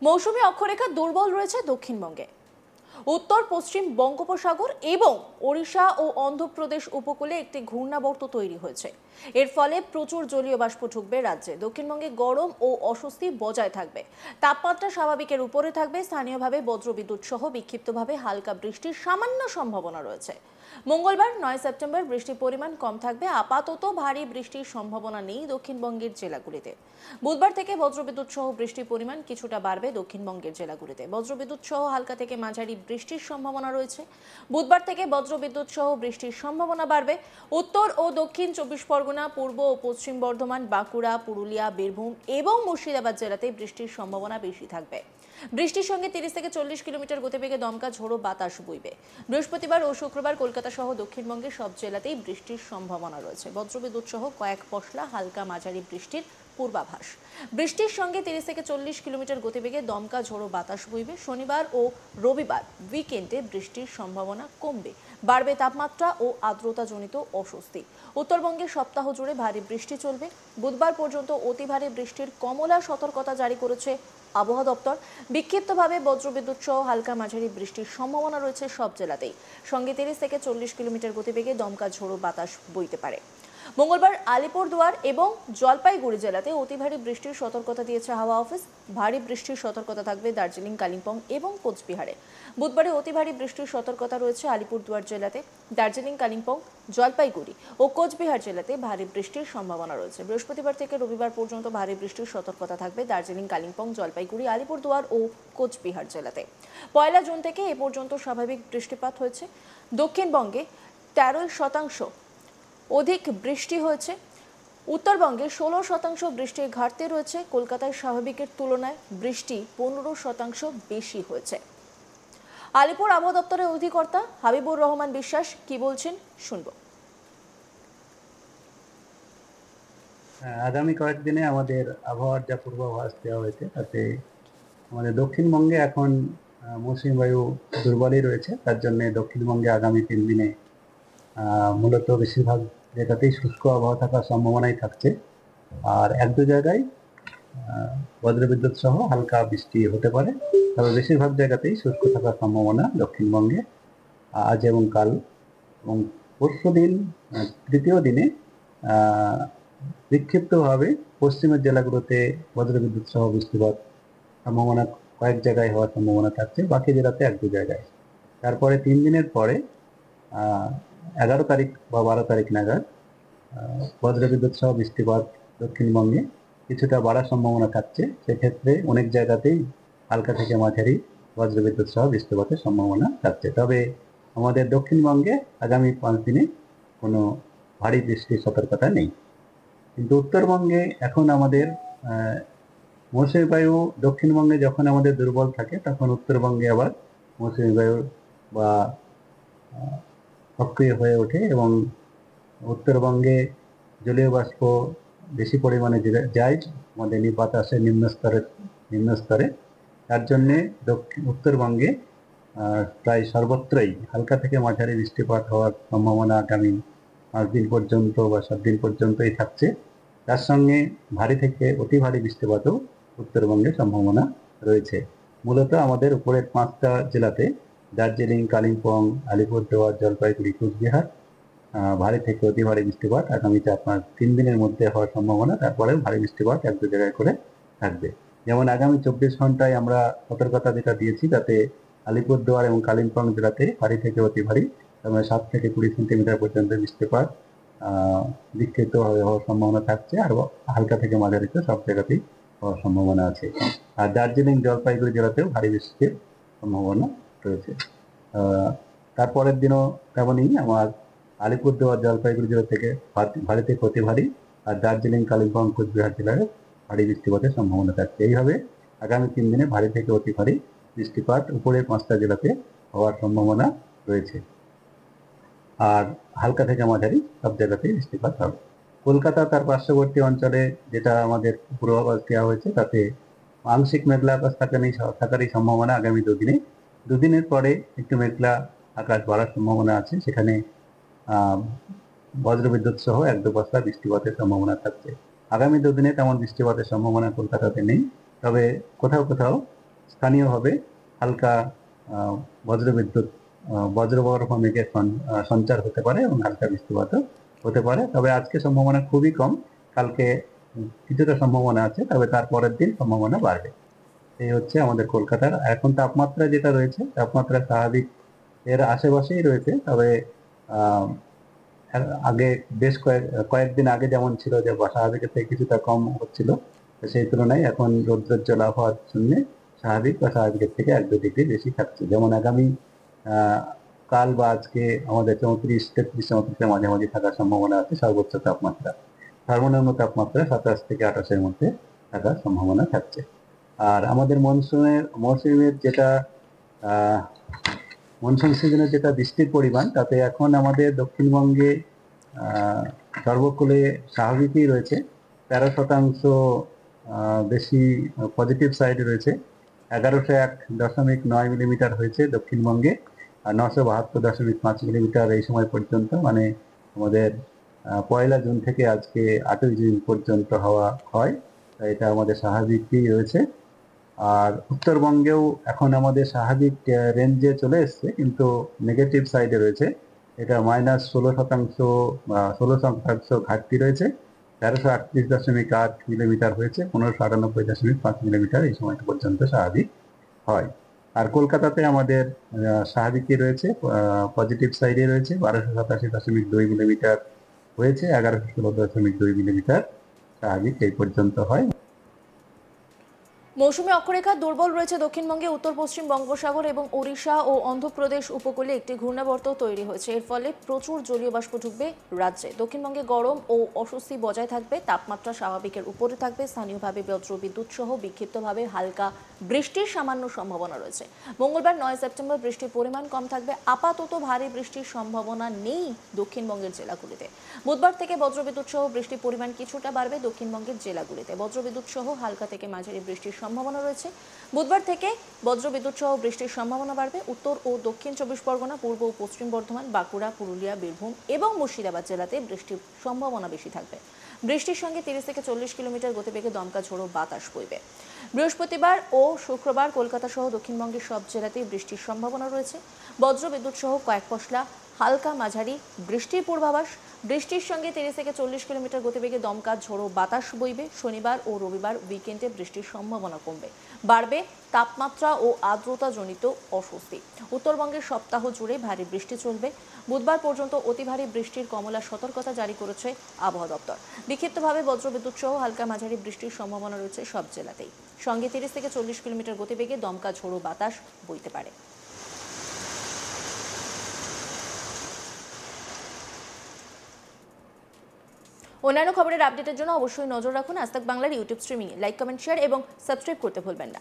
মৌসুমী অক্ষরেখা দুর্বল রয়েছে দক্ষিণবঙ্গে। উত্তর পশ্চিম বঙ্গোপসাগর এবং ওড়িশা ও অন্ধ্রপ্রদেশ উপকূলে একটি ঘূর্ণাবর্ত তৈরি হয়েছে। এর ফলে প্রচুর জলীয় বাষ্প ঢুকবে রাজ্যে। দক্ষিণবঙ্গে গরম ও অস্বস্তি বজায় থাকবে। তাপমাত্রা স্বাভাবিকের উপরে থাকবে। স্থানীয়ভাবে বজ্রবিদ্যুৎ সহ বিক্ষিপ্তভাবে হালকা বৃষ্টির সামান্য সম্ভাবনা রয়েছে। মঙ্গলবার 9 সেপ্টেম্বর বৃষ্টির পরিমাণ কম থাকবে। আপাতত ভারী বৃষ্টির সম্ভাবনা নেই দক্ষিণবঙ্গের জেলাগুলিতে। বুধবার থেকে বজ্রবিদ্যুৎ সহ বৃষ্টির পরিমাণ কিছুটা বাড়বে দক্ষিণবঙ্গের জেলাগুলিতে। বজ্রবিদ্যুৎ সহ হালকা থেকে মাঝারি বৃষ্টির সম্ভাবনা রয়েছে। বুধবার থেকে বজ্রবিদ্যুৎ সহ বৃষ্টির সম্ভাবনা বাড়বে। উত্তর ও দক্ষিণ 24 পরগনা, পূর্ব ও পশ্চিম বর্ধমান, বাঁকুড়া, পুরুলিয়া, বীরভূম এবং মুর্শিদাবাদ জেলাতে বৃষ্টির সম্ভাবনা বেশি থাকবে। বৃষ্টির সঙ্গে 30 থেকে 40 কিলোমিটার গতিবেগে দমকা ঝোড়ো বাতাস বইবে। বৃহস্পতিবার ও শুক্রবার কলকাতা সহ দক্ষিণবঙ্গের সব জেলাতেই বৃষ্টির সম্ভাবনা রয়েছে। বজ্রবিদ্যুৎ সহ কয়েক পশলা হালকা মাঝারি বৃষ্টির পূর্বাভাস। বৃষ্টির সঙ্গে 30 থেকে 40 কিলোমিটার গতিবেগে দমকা ঝোড়ো বাতাস বইবে। শনিবার ও রবিবার উইকেন্ডে বৃষ্টির সম্ভাবনা কমবে। বাড়বে তাপমাত্রা ও আর্দ্রতাজনিত অস্বস্তি। উত্তরবঙ্গে সপ্তাহ জুড়ে ভারী বৃষ্টি চলবে। বুধবার পর্যন্ত অতি ভারী বৃষ্টির কমলা সতর্কতা জারি করেছে আবহাওয়া দপ্তর। বিক্ষিপ্তভাবে বজ্রবিদ্যুৎ সহ হালকা মাঝারি বৃষ্টির সম্ভাবনা রয়েছে সব জেলাতেই। সঙ্গে 30 থেকে 40 কিলোমিটার গতিবেগে দমকা ঝোড়ো বাতাস বইতে পারে। মঙ্গলবার আলিপুরদুয়ার এবং জলপাইগুড়ি জেলাতে অতি ভারী বৃষ্টির সতর্কতা দিয়েছে হাওয়া অফিস। ভারী বৃষ্টির সতর্কতা থাকবে দার্জিলিং, কালিম্পং এবং কোচবিহারে। বুধবারে অতি ভারী বৃষ্টির সতর্কতা রয়েছে আলিপুরদুয়ার জেলাতে। দার্জিলিং, কালিম্পং, জলপাইগুড়ি ও কোচবিহার জেলাতে ভারী বৃষ্টির সম্ভাবনা রয়েছে। বৃহস্পতিবার থেকে রবিবার পর্যন্ত ভারী বৃষ্টির সতর্কতা থাকবে দার্জিলিং, কালিম্পং, জলপাইগুড়ি, আলিপুরদুয়ার ও কোচবিহার জেলাতে। 1 জুন থেকে এ পর্যন্ত স্বাভাবিক বৃষ্টিপাত হয়েছে। দক্ষিণবঙ্গে 13% অধিক বৃষ্টি হয়েছে। উত্তরবঙ্গে 16% বৃষ্টির ঘাটতি রয়েছে। কলকাতায় স্বাভাবিকের তুলনায় বৃষ্টি 15% বেশি হয়েছে। আলিপুর আবহাওয়া দপ্তরের অধিকর্তা হাবিবুর রহমান বিশ্বাস কি বলছেন শুনবো। আগামী কয়েকদিনে আমাদের আবহাওয়ার যা পূর্বাভাস দেওয়া হয়েছে তাতে আমাদের দক্ষিণবঙ্গে এখন মৌসুমী বায়ু দুর্বলই রয়েছে। তার জন্য দক্ষিণবঙ্গে আগামী 3 দিনে মূলত বেশিরভাগ জায়গাতেই শুষ্ক আবহাওয়া থাকার সম্ভাবনাই থাকছে। আর 1-2 জায়গায় বজ্রবিদ্যুৎ সহ হালকা বৃষ্টি হতে পারে। তবে বেশিরভাগ জায়গাতেই শুষ্ক থাকার সম্ভাবনা দক্ষিণবঙ্গে আজ এবং কাল এবং পরশু দিন, তৃতীয় দিনে বিক্ষিপ্তভাবে পশ্চিমের জেলাগুলোতে বজ্রবিদ্যুৎ সহ বৃষ্টিপাত সম্ভাবনা কয়েক জায়গায় হওয়ার সম্ভাবনা থাকছে, বাকি জেলাতে 1-2 জায়গায়। তারপরে 3 দিনের পরে 11 তারিখ বা 12 তারিখ নাগাদ বজ্রবিদ্যুৎ সহ বৃষ্টিপাত দক্ষিণবঙ্গে কিছুটা বাড়ার সম্ভাবনা থাকছে। সেক্ষেত্রে অনেক জায়গাতেই হালকা থেকে মাঝারি বজ্রবিদ্যুৎ সহ বৃষ্টিপাতের সম্ভাবনা থাকছে। তবে আমাদের দক্ষিণবঙ্গে আগামী 5 দিনে কোনো ভারী বৃষ্টির সতর্কতা নেই। কিন্তু উত্তরবঙ্গে এখন আমাদের মৌসুমী বায়ু দক্ষিণবঙ্গে যখন আমাদের দুর্বল থাকে তখন উত্তরবঙ্গে আবার মৌসুমী বায়ু বা সক্রিয় হয়ে ওঠে এবং উত্তরবঙ্গে জলীয় বাষ্প বেশি পরিমাণে যায় আমাদের বাতাসের নিম্ন স্তরে। তার জন্যে উত্তরবঙ্গে প্রায় সর্বত্রই হালকা থেকে মাঝারি বৃষ্টিপাত হওয়ার সম্ভাবনা আগামী 5 দিন পর্যন্ত বা 7 দিন পর্যন্তই থাকছে। তার সঙ্গে ভারী থেকে অতি ভারী বৃষ্টিপাতও উত্তরবঙ্গে সম্ভাবনা রয়েছে। মূলত আমাদের উপরের 5টা জেলাতে দার্জিলিং, কালিম্পং, আলিপুরদুয়ার, জলপাইগুড়ি, কোচবিহার ভারী থেকে অতি ভারী বৃষ্টিপাত আগামীতে আপনার 3 দিনের মধ্যে হওয়ার সম্ভাবনা। তারপরে ভারী বৃষ্টিপাত 1-2 জায়গায় করে থাকবে। যেমন আগামী 24 ঘন্টায় আমরা সতর্কতা যেটা দিয়েছি তাতে আলিপুরদুয়ার এবং কালিম্পং জেলাতে ভারী থেকে অতি ভারী 7 থেকে 20 সেন্টিমিটার পর্যন্ত বৃষ্টিপাত বিক্ষিপ্তভাবে হওয়ার সম্ভাবনা থাকছে। আর হালকা থেকে মাঝারিতে সব জায়গাতেই হওয়ার সম্ভাবনা আছে। আর দার্জিলিং, জলপাইগুড়ি জেলাতেও ভারী বৃষ্টির সম্ভাবনা রয়েছে। তারপরের দিনও তেমনই আমার আলিপুরদুয়ার, জলপাইগুড়ি জেলা থেকে ভারী থেকে অতি ভারী আর দার্জিলিং, কালিম্পং, কোচবিহার জেলায় ভারী বৃষ্টিপাতের সম্ভাবনা থাকছে। এইভাবে আগামী 3 দিনে ভারী থেকে অতি ভারী বৃষ্টিপাত উপরের 5টা জেলাতে হওয়ার সম্ভাবনা রয়েছে। আর হালকা থেকে মাঝারি সব জায়গাতেই বৃষ্টিপাত হবে। কলকাতা তার পার্শ্ববর্তী অঞ্চলে যেটা আমাদের পূর্বাভাস দেওয়া হয়েছে তাতে আংশিক মেঘলা আকাশ থাকারই সম্ভাবনা আগামী 2 দিনে। 2 দিনের পরে একটু মেঘলা আকাশ বাড়ার সম্ভাবনা আছে। সেখানে বজ্রবিদ্যুৎ সহ 1-2 পশলা বৃষ্টিপাতের সম্ভাবনা থাকছে। আগামী 2 দিনে তেমন বৃষ্টিপাতের সম্ভাবনা কলকাতাতে নেই, তবে কোথাও কোথাও স্থানীয়ভাবে হালকা বজ্রবিদ্যুৎ বজ্রবর্ষ মেঘের সঞ্চার হতে পারে এবং হালকা বৃষ্টিপাতও হতে পারে। তবে আজকে সম্ভাবনা খুবই কম, কালকে কিছুটা সম্ভাবনা আছে, তবে তার পরের দিন সম্ভাবনা বাড়বে। এই হচ্ছে আমাদের কলকাতার এখন তাপমাত্রা যেটা রয়েছে, তাপমাত্রা স্বাভাবিক এর আশেপাশেই রয়েছে। তবে আগে বেশ কয়েকদিন আগে যেমন ছিল যে স্বাভাবিকের থেকে কিছুটা কম হচ্ছিল, সেই তুলনায় এখন রৌদ্রোজ্জ্বল আবহাওয়ার জন্য স্বাভাবিক বা স্বাভাবিকের থেকে 1-2 ডিগ্রি বেশি থাকছে। যেমন আগামী কাল বা আজকে আমাদের 34-33-34 মাঝামাঝি থাকার সম্ভাবনা আছে সর্বোচ্চ তাপমাত্রা। সর্বনিম্ন তাপমাত্রা 27 থেকে 28-এর মধ্যে থাকার সম্ভাবনা থাকছে। আর আমাদের মৌসুমের যেটা মনসুন সিজনের যেটা বৃষ্টির পরিমাণ, তাতে এখন আমাদের দক্ষিণবঙ্গে সর্বকুলে স্বাভাবিকই রয়েছে। 13% বেশি পজিটিভ সাইড রয়েছে। 1101.9 মিলিমিটার হয়েছে দক্ষিণবঙ্গে, আর 972.5 মিলিমিটার এই সময় পর্যন্ত, মানে আমাদের 1 জুন থেকে আজকে 8 জুন পর্যন্ত হওয়া হয়। এটা আমাদের স্বাভাবিকই রয়েছে। আর উত্তরবঙ্গেও এখন আমাদের স্বাভাবিক রেঞ্জে চলে এসছে, কিন্তু নেগেটিভ সাইডে রয়েছে। এটা -16% ঘাটতি রয়েছে। 1338.8 মিলিমিটার হয়েছে, 1598.5 মিলিমিটার এই সময় পর্যন্ত স্বাভাবিক হয়। আর কলকাতাতে আমাদের স্বাভাবিকই রয়েছে, পজিটিভ সাইডে রয়েছে। 1287.2 মিলিমিটার হয়েছে, 1116.2 মিলিমিটার স্বাভাবিক এই পর্যন্ত হয়। মৌসুমী অক্ষরেখা দুর্বল রয়েছে দক্ষিণবঙ্গে, উত্তর পশ্চিম বঙ্গোপসাগর এবং ওড়িশা ও অন্ধ্রপ্রদেশ উপকূলে একটি ঘূর্ণাবর্ত তৈরি হয়েছে। এর ফলে প্রচুর জলীয় বাষ্প ঢুকবে রাজ্যে। দক্ষিণবঙ্গে গরম ও অস্বস্তি বজায় থাকবে, তাপমাত্রা স্বাভাবিকের উপরে থাকবে। স্থানীয়ভাবে বজ্রবিদ্যুৎ সহ বিক্ষিপ্তভাবে হালকা বৃষ্টির সামান্য সম্ভাবনা রয়েছে। মঙ্গলবার 9 সেপ্টেম্বর বৃষ্টির পরিমাণ কম থাকবে। আপাতত ভারী বৃষ্টির সম্ভাবনা নেই দক্ষিণবঙ্গের জেলাগুলিতে। বুধবার থেকে বজ্রবিদ্যুৎ সহ বৃষ্টির পরিমাণ কিছুটা বাড়বে দক্ষিণবঙ্গের জেলাগুলিতে। বজ্রবিদ্যুৎ সহ হালকা থেকে মাঝারি বৃষ্টির সম্ভাবনা রয়েছে। বুধবার থেকে বজ্রবিদ্যুৎ সহ বৃষ্টির সম্ভাবনা বাড়বে। উত্তর ও দক্ষিণ 24 পরগনা, পূর্ব ও পশ্চিম বর্ধমান, বাঁকুড়া, পুরুলিয়া, বীরভূম এবং মুর্শিদাবাদ জেলাতে বৃষ্টির সম্ভাবনা বেশি থাকবে। বৃষ্টির সঙ্গে 30 থেকে 40 কিলোমিটার গতিবেগে দমকা ঝোড়ো বাতাস বইবে। বৃহস্পতিবার ও শুক্রবার কলকাতা সহ দক্ষিণবঙ্গের সব জেলাতেই বৃষ্টির সম্ভাবনা রয়েছে। বজ্রবিদ্যুৎ সহ কয়েক পশলা হালকা মাঝারি বৃষ্টির পূর্বাভাস। বৃষ্টির সঙ্গে 30 থেকে 40 কিলোমিটার গতিবেগে দমকা ঝোড়ো বাতাস বইবে। শনিবার ও রবিবার উইকেন্ডে বৃষ্টির সম্ভাবনা কমবে। বাড়বে তাপমাত্রা ও আর্দ্রতাজনিত অস্বস্তি। উত্তরবঙ্গের সপ্তাহ জুড়ে ভারী বৃষ্টি চলবে। বুধবার পর্যন্ত অতি ভারী বৃষ্টির কমলা সতর্কতা জারি করেছে আবহাওয়া দপ্তর। বিক্ষিপ্তভাবে বজ্রবিদ্যুৎ সহ হালকা মাঝারি বৃষ্টির সম্ভাবনা রয়েছে সব জেলাতেই। সঙ্গে 30 থেকে 40 কিলোমিটার গতিবেগে দমকা ঝোড়ো বাতাস বইতে পারে। অন্যান্য খবরের আপডেটের জন্য অবশ্যই নজর রাখুন আজ তাক বাংলার ইউটিউব স্ট্রিমিংয়ে। লাইক, কমেন্ট, শেয়ার এবং সাবস্ক্রাইব করতে ভুলবেন না।